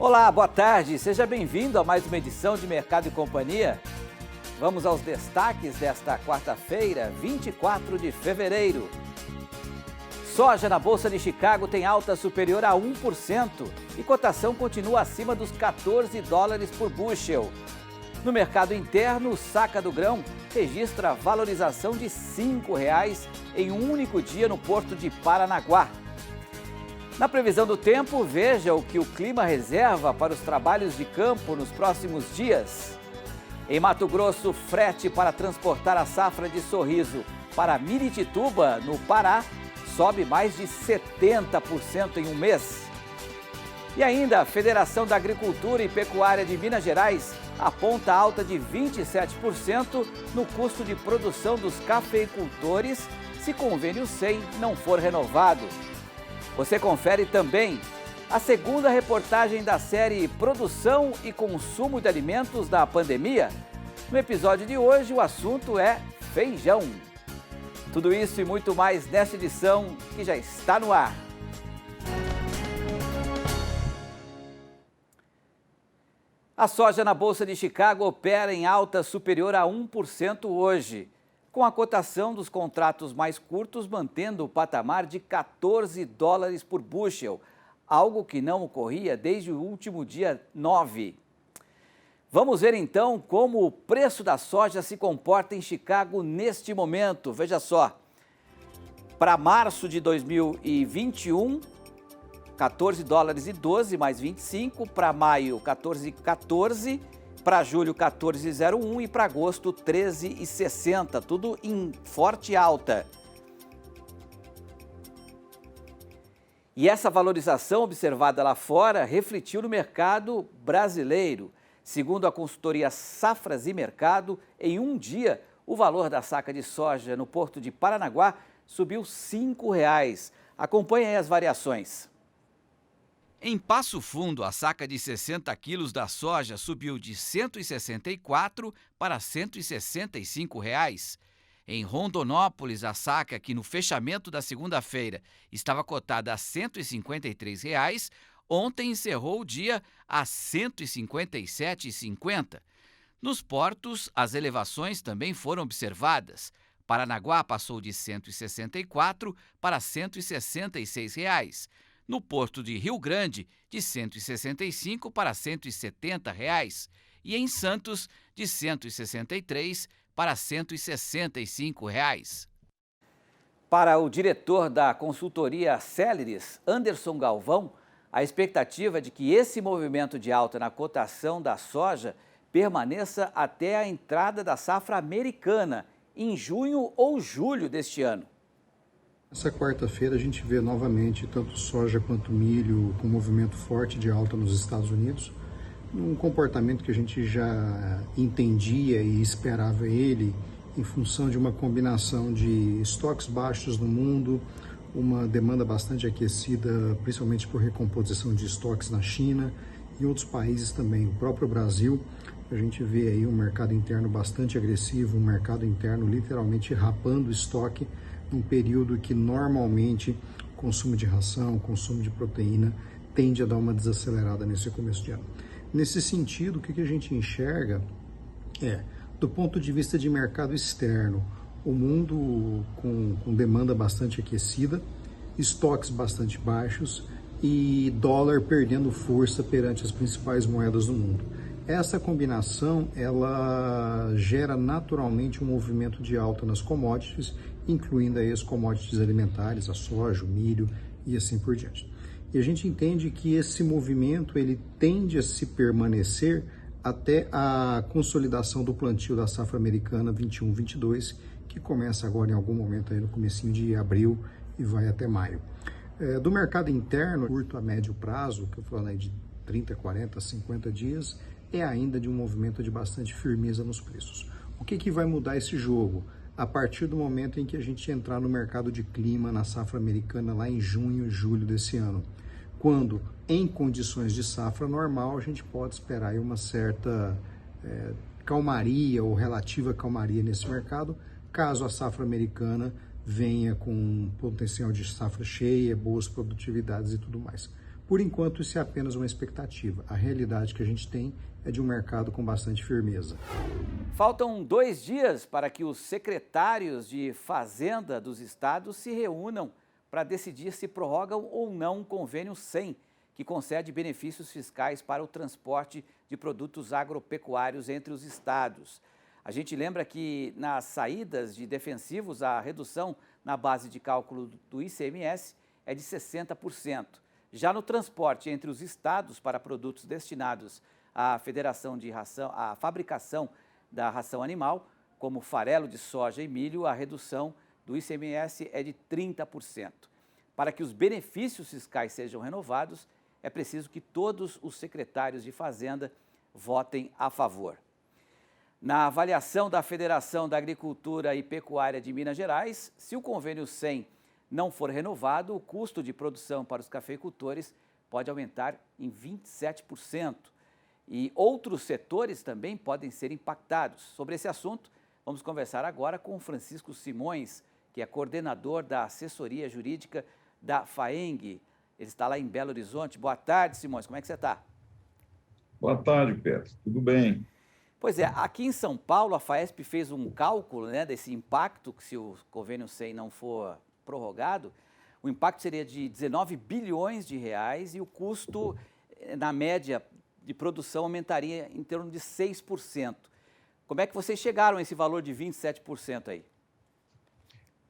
Olá, boa tarde, seja bem-vindo a mais uma edição de Mercado e Companhia. Vamos aos destaques desta quarta-feira, 24 de fevereiro. Soja na Bolsa de Chicago tem alta superior a 1% e cotação continua acima dos 14 dólares por bushel. No mercado interno, o saca do grão registra valorização de R$ 5,00 em um único dia no porto de Paranaguá. Na previsão do tempo, veja o que o clima reserva para os trabalhos de campo nos próximos dias. Em Mato Grosso, frete para transportar a safra de sorriso para Miritituba, no Pará, sobe mais de 70% em um mês. E ainda, a Federação da Agricultura e Pecuária de Minas Gerais aponta alta de 27% no custo de produção dos cafeicultores se convênio 100 não for renovado. Você confere também a segunda reportagem da série Produção e Consumo de Alimentos da Pandemia. No episódio de hoje, o assunto é feijão. Tudo isso e muito mais nesta edição que já está no ar. A soja na Bolsa de Chicago opera em alta superior a 1% hoje, com a cotação dos contratos mais curtos mantendo o patamar de 14 dólares por bushel, algo que não ocorria desde o último dia 9. Vamos ver então como o preço da soja se comporta em Chicago neste momento. Veja só, para março de 2021, 14 dólares e 12 mais 25, para maio 14,14, para julho 14,01 e para agosto 13,60, tudo em forte alta. E essa valorização observada lá fora refletiu no mercado brasileiro. Segundo a consultoria Safras e Mercado, em um dia o valor da saca de soja no porto de Paranaguá subiu R$ 5,00. Acompanhe aí as variações. Em Passo Fundo, a saca de 60 quilos da soja subiu de R$ 164 para R$ 165 reais. Em Rondonópolis, a saca, que no fechamento da segunda-feira estava cotada a R$ 153 reais, ontem encerrou o dia a R$ 157,50. Nos portos, as elevações também foram observadas. Paranaguá passou de R$ 164 para R$ 166 reais. No porto de Rio Grande, de R$ 165 para R$ 170 reais, e em Santos, de R$ 163 para R$ 165 reais. Para o diretor da consultoria Celeris, Anderson Galvão, a expectativa é de que esse movimento de alta na cotação da soja permaneça até a entrada da safra americana, em junho ou julho deste ano. Essa quarta-feira a gente vê novamente tanto soja quanto milho com movimento forte de alta nos Estados Unidos, um comportamento que a gente já entendia e esperava ele em função de uma combinação de estoques baixos no mundo, uma demanda bastante aquecida, principalmente por recomposição de estoques na China e outros países também, o próprio Brasil. A gente vê aí um mercado interno bastante agressivo, um mercado interno literalmente rapando estoque, um período que normalmente consumo de ração, consumo de proteína tende a dar uma desacelerada nesse começo de ano. Nesse sentido, o que a gente enxerga do ponto de vista de mercado externo, o mundo com demanda bastante aquecida, estoques bastante baixos e dólar perdendo força perante as principais moedas do mundo. Essa combinação, ela gera naturalmente um movimento de alta nas commodities, incluindo aí as commodities alimentares, a soja, o milho e assim por diante. E a gente entende que esse movimento ele tende a se permanecer até a consolidação do plantio da safra americana 21-22, que começa agora em algum momento aí no comecinho de abril e vai até maio. Do mercado interno, curto a médio prazo, que eu estou falando aí de 30, 40, 50 dias, é ainda de um movimento de bastante firmeza nos preços. O que vai mudar esse jogo? A partir do momento em que a gente entrar no mercado de clima na safra americana lá em junho, julho desse ano, quando em condições de safra normal a gente pode esperar aí uma certa calmaria ou relativa calmaria nesse mercado, caso a safra americana venha com potencial de safra cheia, boas produtividades e tudo mais. Por enquanto, isso é apenas uma expectativa. A realidade que a gente tem é de um mercado com bastante firmeza. Faltam 2 dias para que os secretários de Fazenda dos estados se reúnam para decidir se prorrogam ou não o convênio 100, que concede benefícios fiscais para o transporte de produtos agropecuários entre os estados. A gente lembra que nas saídas de defensivos, a redução na base de cálculo do ICMS é de 60%. Já no transporte entre os estados para produtos destinados à federação de ração, à fabricação da ração animal, como farelo de soja e milho, a redução do ICMS é de 30%. Para que os benefícios fiscais sejam renovados, é preciso que todos os secretários de Fazenda votem a favor. Na avaliação da Federação da Agricultura e Pecuária de Minas Gerais, se o convênio 100 não for renovado, o custo de produção para os cafeicultores pode aumentar em 27%. E outros setores também podem ser impactados. Sobre esse assunto, vamos conversar agora com Francisco Simões, que é coordenador da assessoria jurídica da FAENG. Ele está lá em Belo Horizonte. Boa tarde, Simões. Como é que você está? Boa tarde, Pedro. Tudo bem? Pois é, aqui em São Paulo, a FAESP fez um cálculo, né, desse impacto, que se o convênio 100 não for prorrogado, o impacto seria de 19 bilhões de reais e o custo, na média de produção, aumentaria em torno de 6%. Como é que vocês chegaram a esse valor de 27% aí?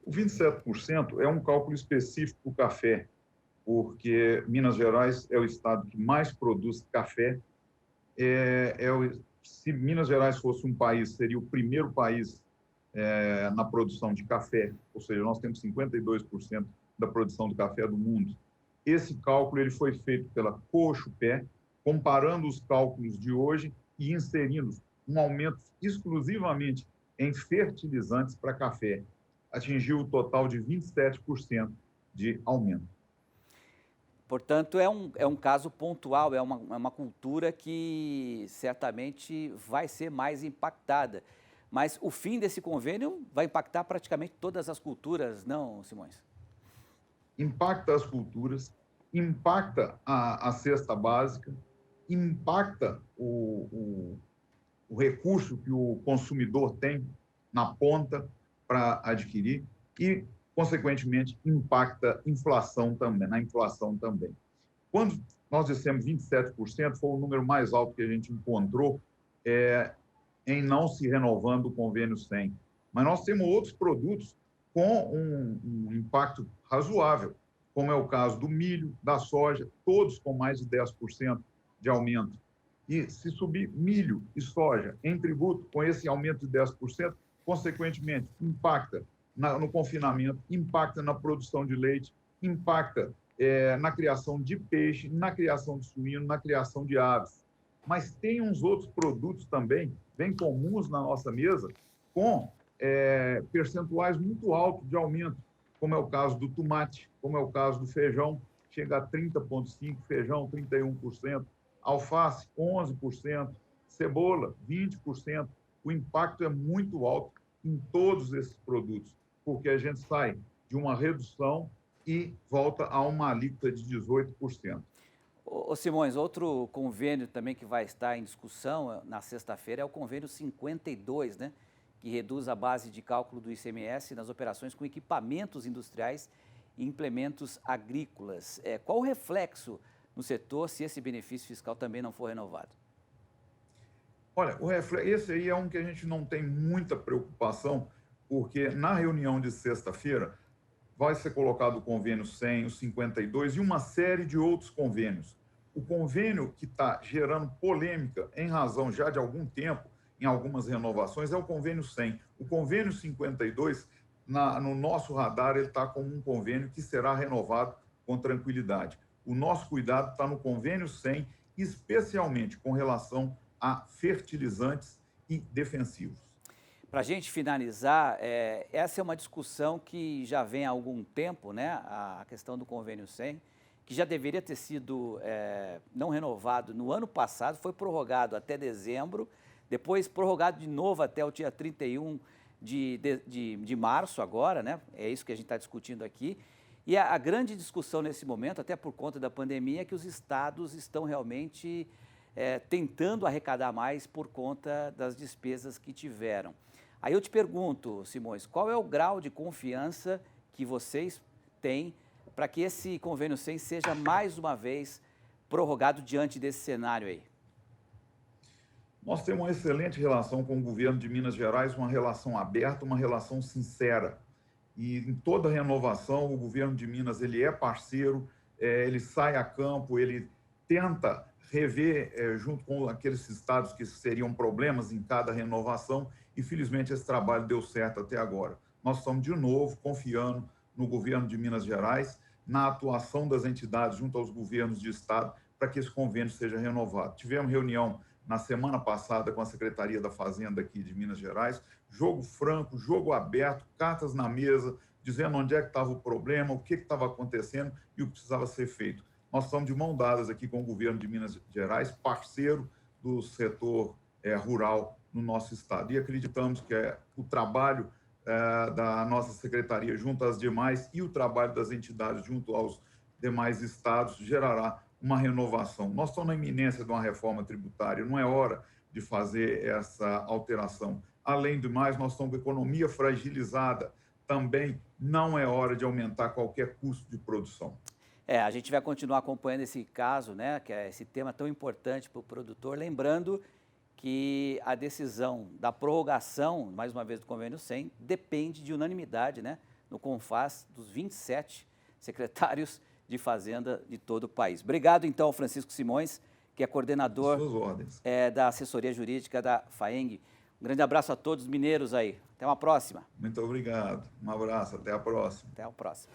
O 27% é um cálculo específico para o café, porque Minas Gerais é o estado que mais produz café. Se Minas Gerais fosse um país, seria o primeiro país na produção de café, ou seja, nós temos 52% da produção de café do mundo. Esse cálculo ele foi feito pela Cochupé, comparando os cálculos de hoje e inserindo um aumento exclusivamente em fertilizantes para café. Atingiu o total de 27% de aumento. Portanto, é um caso pontual, é uma cultura que certamente vai ser mais impactada. Mas o fim desse convênio vai impactar praticamente todas as culturas, não, Simões? Impacta as culturas, impacta a cesta básica, impacta o recurso que o consumidor tem na ponta para adquirir e, consequentemente, impacta na inflação também. Quando nós dissemos 27%, foi o número mais alto que a gente encontrou em não se renovando o convênio 100. Mas nós temos outros produtos com um impacto razoável, como é o caso do milho, da soja, todos com mais de 10% de aumento. E se subir milho e soja em tributo com esse aumento de 10%, consequentemente, impacta no confinamento, impacta na produção de leite, impacta na criação de peixe, na criação de suíno, na criação de aves. Mas tem uns outros produtos também, bem comuns na nossa mesa, com percentuais muito altos de aumento, como é o caso do tomate, como é o caso do feijão, chega a 30,5%, feijão 31%, alface 11%, cebola 20%. O impacto é muito alto em todos esses produtos, porque a gente sai de uma redução e volta a uma alíquota de 18%. Ô Simões, outro convênio também que vai estar em discussão na sexta-feira é o convênio 52, né? Que reduz a base de cálculo do ICMS nas operações com equipamentos industriais e implementos agrícolas. Qual o reflexo no setor se esse benefício fiscal também não for renovado? Olha, esse aí é um que a gente não tem muita preocupação, porque na reunião de sexta-feira vai ser colocado o convênio 100, o 52 e uma série de outros convênios. O convênio que está gerando polêmica em razão já de algum tempo, em algumas renovações, é o convênio 100. O convênio 52, no nosso radar, ele está como um convênio que será renovado com tranquilidade. O nosso cuidado está no convênio 100, especialmente com relação a fertilizantes e defensivos. Para a gente finalizar, essa é uma discussão que já vem há algum tempo, né? A questão do convênio 100, que já deveria ter sido não renovado no ano passado, foi prorrogado até dezembro, depois prorrogado de novo até o dia 31 de março agora, né? É isso que a gente está discutindo aqui. E a grande discussão nesse momento, até por conta da pandemia, é que os estados estão realmente tentando arrecadar mais por conta das despesas que tiveram. Aí eu te pergunto, Simões, qual é o grau de confiança que vocês têm para que esse convênio 100 seja mais uma vez prorrogado diante desse cenário aí? Nós temos uma excelente relação com o governo de Minas Gerais, uma relação aberta, uma relação sincera. E em toda renovação, o governo de Minas ele é parceiro, ele sai a campo, ele tenta rever junto com aqueles estados que seriam problemas em cada renovação, e felizmente esse trabalho deu certo até agora. Nós estamos de novo confiando no governo de Minas Gerais, na atuação das entidades junto aos governos de estado, para que esse convênio seja renovado. Tivemos reunião na semana passada com a Secretaria da Fazenda aqui de Minas Gerais, jogo franco, jogo aberto, cartas na mesa, dizendo onde é que estava o problema, o que estava acontecendo e o que precisava ser feito. Nós estamos de mão dadas aqui com o governo de Minas Gerais, parceiro do setor rural no nosso estado. E acreditamos que o trabalho da nossa secretaria junto às demais e o trabalho das entidades junto aos demais estados gerará uma renovação. Nós estamos na iminência de uma reforma tributária, não é hora de fazer essa alteração. Além do mais, nós estamos com a economia fragilizada, também não é hora de aumentar qualquer custo de produção. A gente vai continuar acompanhando esse caso, né, que é esse tema tão importante para o produtor, lembrando que a decisão da prorrogação, mais uma vez, do convênio 100, depende de unanimidade, né, no CONFAZ dos 27 secretários de Fazenda de todo o país. Obrigado, então, ao Francisco Simões, que é coordenador da assessoria jurídica da FAENG. Um grande abraço a todos os mineiros aí. Até uma próxima. Muito obrigado. Um abraço. Até a próxima. Até a próxima.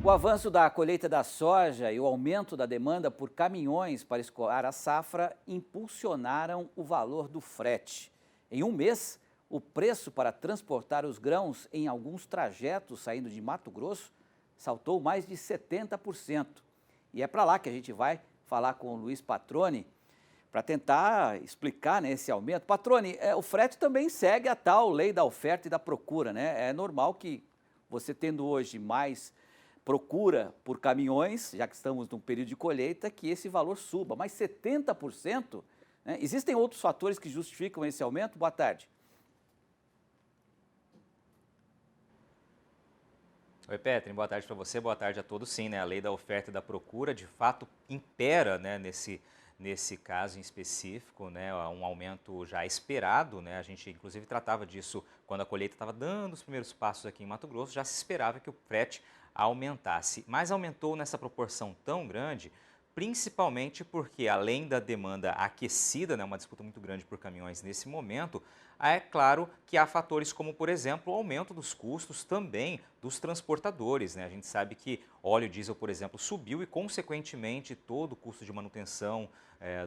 O avanço da colheita da soja e o aumento da demanda por caminhões para escoar a safra impulsionaram o valor do frete. Em um mês, o preço para transportar os grãos em alguns trajetos saindo de Mato Grosso saltou mais de 70%. E é para lá que a gente vai falar com o Luiz Patroni para tentar explicar, né, esse aumento. Patroni, o frete também segue a tal lei da oferta e da procura, né? É normal que você tendo hoje mais procura por caminhões, já que estamos num período de colheita, que esse valor suba. Mas 70%, né? Existem outros fatores que justificam esse aumento? Boa tarde. Oi, Petri, boa tarde para você, boa tarde a todos. Sim, né, a lei da oferta e da procura, de fato, impera, né, nesse caso em específico, né, um aumento já esperado, né, a gente inclusive tratava disso quando a colheita estava dando os primeiros passos aqui em Mato Grosso, já se esperava que o frete aumentasse, mas aumentou nessa proporção tão grande, principalmente porque além da demanda aquecida, né, uma disputa muito grande por caminhões nesse momento, é claro que há fatores como, por exemplo, o aumento dos custos também dos transportadores, né? A gente sabe que óleo diesel, por exemplo, subiu e, consequentemente, todo o custo de manutenção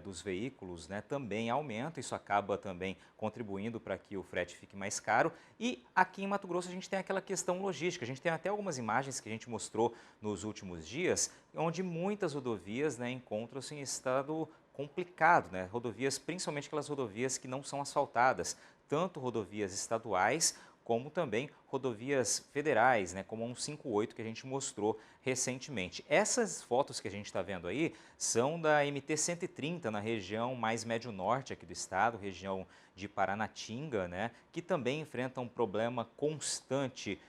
dos veículos, né, também aumenta. Isso acaba também contribuindo para que o frete fique mais caro. E aqui em Mato Grosso a gente tem aquela questão logística. A gente tem até algumas imagens que a gente mostrou nos últimos dias, onde muitas rodovias, né, encontram-se em estado complicado, né? Rodovias, principalmente aquelas rodovias que não são asfaltadas, tanto rodovias estaduais como também rodovias federais, né, como a 158 que a gente mostrou recentemente. Essas fotos que a gente está vendo aí são da MT-130 na região mais médio-norte aqui do estado, região de Paranatinga, né, que também enfrenta um problema constante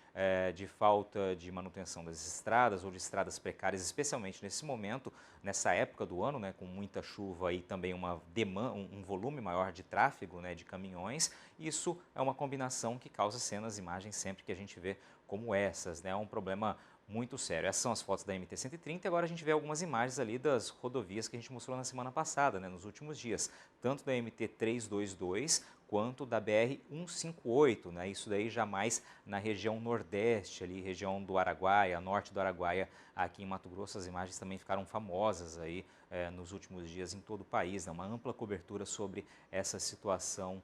de falta de manutenção das estradas ou de estradas precárias, especialmente nesse momento, nessa época do ano, né, com muita chuva e também um volume maior de tráfego, né, de caminhões. Isso é uma combinação que causa cenas, imagens sempre que a gente vê como essas, né, é um problema muito sério. Essas são as fotos da MT-130 e agora a gente vê algumas imagens ali das rodovias que a gente mostrou na semana passada, né, nos últimos dias, tanto da MT-322 quanto da BR-158, né, isso daí já mais na região nordeste, ali, região do Araguaia, norte do Araguaia, aqui em Mato Grosso. As imagens também ficaram famosas aí nos últimos dias em todo o país, né, uma ampla cobertura sobre essa situação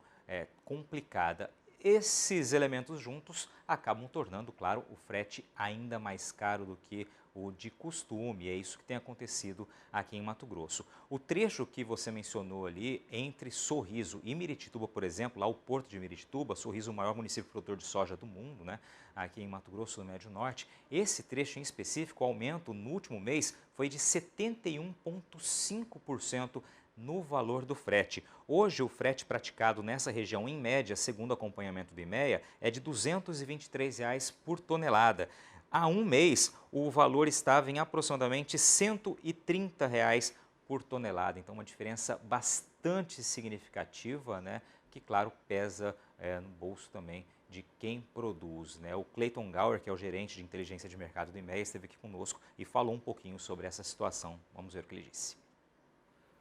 complicada. esses elementos juntos acabam tornando, claro, o frete ainda mais caro do que o de costume. É isso que tem acontecido aqui em Mato Grosso. O trecho que você mencionou ali, entre Sorriso e Miritituba, por exemplo, lá o porto de Miritituba, Sorriso, o maior município produtor de soja do mundo, né, aqui em Mato Grosso, no Médio Norte, esse trecho em específico, o aumento no último mês foi de 71,5% no valor do frete. Hoje, o frete praticado nessa região, em média, segundo o acompanhamento do IMEA, é de R$ 223 por tonelada. Há um mês, o valor estava em aproximadamente R$ 130 por tonelada. Então, uma diferença bastante significativa, né, que, claro, pesa no bolso também de quem produz, né? O Clayton Gauer, que é o gerente de inteligência de mercado do IMEA, esteve aqui conosco e falou um pouquinho sobre essa situação. Vamos ver o que ele disse.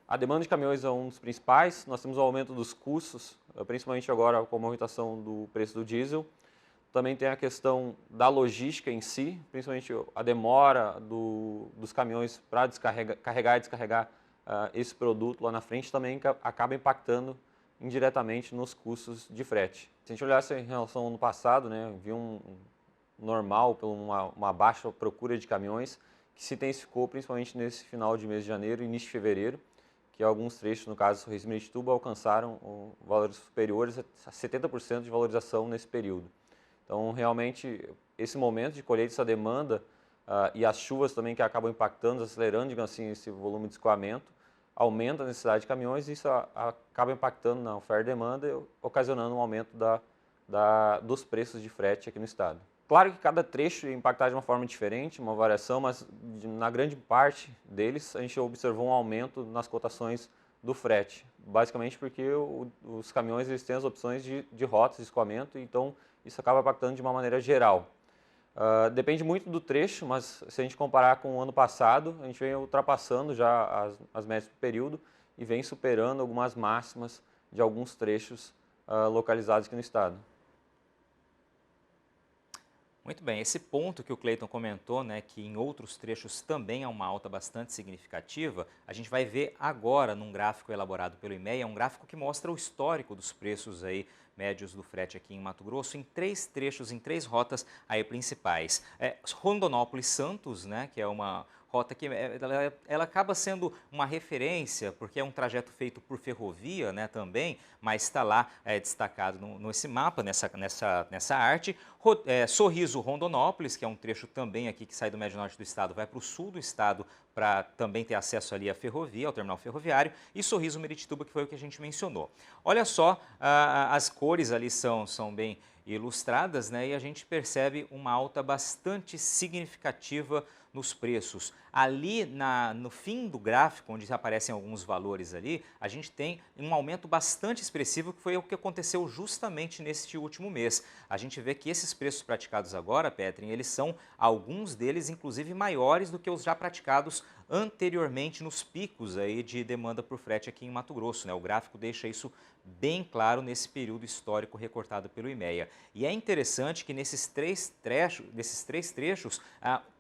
A demanda de caminhões é um dos principais. Nós temos o aumento dos custos, principalmente agora com a movimentação do preço do diesel. Também tem a questão da logística em si, principalmente a demora dos caminhões para carregar e descarregar esse produto lá na frente também acaba impactando indiretamente nos custos de frete. Se a gente olhasse em relação ao ano passado, né, viu um normal, por uma baixa procura de caminhões, que se intensificou principalmente nesse final de mês de janeiro e início de fevereiro, que alguns trechos, no caso Sorriso e Miritituba, alcançaram valores superiores a 70% de valorização nesse período. Então, realmente, esse momento de colheita, essa demanda e as chuvas também que acabam impactando, acelerando, digamos assim, esse volume de escoamento, aumenta a necessidade de caminhões e isso acaba impactando na oferta e demanda, ocasionando um aumento dos preços de frete aqui no estado. Claro que cada trecho ia impactar de uma forma diferente, uma variação, mas na grande parte deles a gente observou um aumento nas cotações do frete, basicamente porque os caminhões eles têm as opções de rotas de escoamento, então isso acaba impactando de uma maneira geral. Depende muito do trecho, mas se a gente comparar com o ano passado, a gente vem ultrapassando já as médias do período e vem superando algumas máximas de alguns trechos localizados aqui no estado. Muito bem, esse ponto que o Clayton comentou, né, que em outros trechos também há uma alta bastante significativa, a gente vai ver agora num gráfico elaborado pelo IMEA, um gráfico que mostra o histórico dos preços aí médios do frete aqui em Mato Grosso, em 3 trechos, em 3 rotas aí principais. Rondonópolis-Santos, né, que é uma rota que ela acaba sendo uma referência, porque é um trajeto feito por ferrovia, né, também, mas está lá destacado nesse mapa, nessa arte. Sorriso-Rondonópolis, que é um trecho também aqui que sai do médio norte do estado, vai para o sul do estado para também ter acesso ali à ferrovia, ao terminal ferroviário, e Sorriso-Miritituba, que foi o que a gente mencionou. Olha só, as cores ali são bem ilustradas, né, e a gente percebe uma alta bastante significativa nos preços. Ali no fim do gráfico, onde aparecem alguns valores ali, a gente tem um aumento bastante expressivo, que foi o que aconteceu justamente neste último mês. A gente vê que esses preços praticados agora, Petrin, eles são, alguns deles, inclusive, maiores do que os já praticados anteriormente nos picos aí de demanda por frete aqui em Mato Grosso, né? O gráfico deixa isso bem claro nesse período histórico recortado pelo IMEA. E é interessante que nesses três trechos,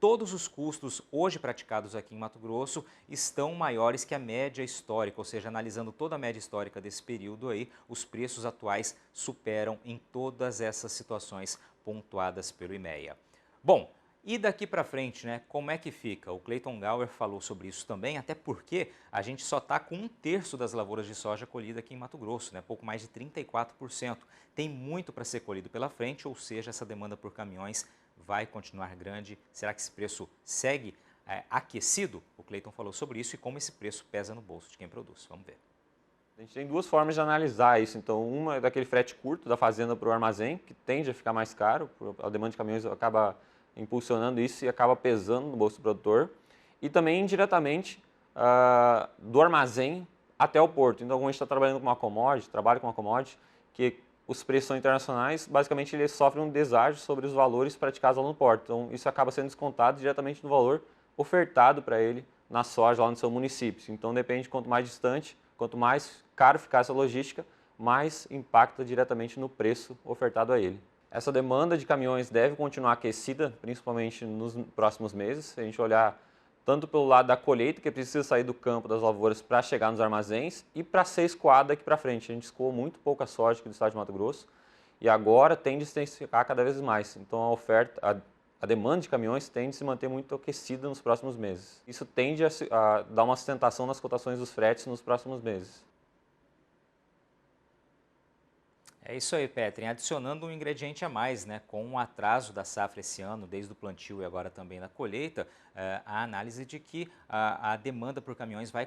todos os custos hoje praticados aqui em Mato Grosso estão maiores que a média histórica, ou seja, analisando toda a média histórica desse período aí, os preços atuais superam em todas essas situações pontuadas pelo IMEA. Bom, e daqui para frente, né, como é que fica? O Clayton Gauer falou sobre isso também, até porque a gente só está com 1/3 das lavouras de soja colhida aqui em Mato Grosso, né, pouco mais de 34%. Tem muito para ser colhido pela frente, ou seja, essa demanda por caminhões vai continuar grande. Será que esse preço segue aquecido? O Clayton falou sobre isso e como esse preço pesa no bolso de quem produz. Vamos ver. A gente tem 2 formas de analisar isso. Então, uma é daquele frete curto da fazenda para o armazém, que tende a ficar mais caro, a demanda de caminhões acaba impulsionando isso e acaba pesando no bolso do produtor, e também indiretamente do armazém até o porto. Então, como a gente está trabalhando com uma commodity, que os preços são internacionais, basicamente eles sofrem um deságio sobre os valores praticados lá no porto. Então, isso acaba sendo descontado diretamente do valor ofertado para ele na soja lá no seu município. Então, depende, quanto mais distante, quanto mais caro ficar essa logística, mais impacta diretamente no preço ofertado a ele. Essa demanda de caminhões deve continuar aquecida, principalmente nos próximos meses. Se a gente olhar tanto pelo lado da colheita, que precisa sair do campo das lavouras para chegar nos armazéns, e para ser escoada daqui para frente. A gente escoou muito pouca soja aqui do estado de Mato Grosso, e agora tende a se intensificar cada vez mais. Então a demanda de caminhões tende a se manter muito aquecida nos próximos meses. Isso tende a dar uma sustentação nas cotações dos fretes nos próximos meses. É isso aí, Petri. Adicionando um ingrediente a mais, né? Com o atraso da safra esse ano, desde o plantio e agora também na colheita, a análise de que a demanda por caminhões vai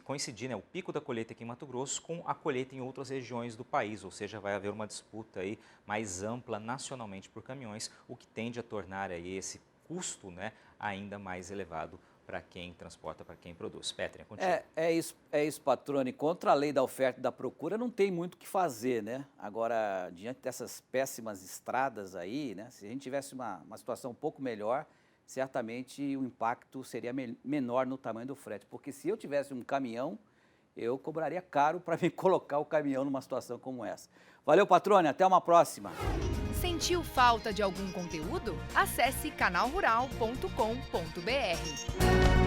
coincidir, né? O pico da colheita aqui em Mato Grosso com a colheita em outras regiões do país, ou seja, vai haver uma disputa aí mais ampla nacionalmente por caminhões, o que tende a tornar aí esse custo, né, ainda mais elevado para quem transporta, para quem produz. Petri, continua. É isso, Patrone. Contra a lei da oferta e da procura não tem muito o que fazer, né? Agora, diante dessas péssimas estradas aí, né? Se a gente tivesse uma situação um pouco melhor, certamente o impacto seria menor no tamanho do frete. Porque se eu tivesse um caminhão, eu cobraria caro para vir colocar o caminhão numa situação como essa. Valeu, Patrone. Até uma próxima. Sentiu falta de algum conteúdo? Acesse canalrural.com.br.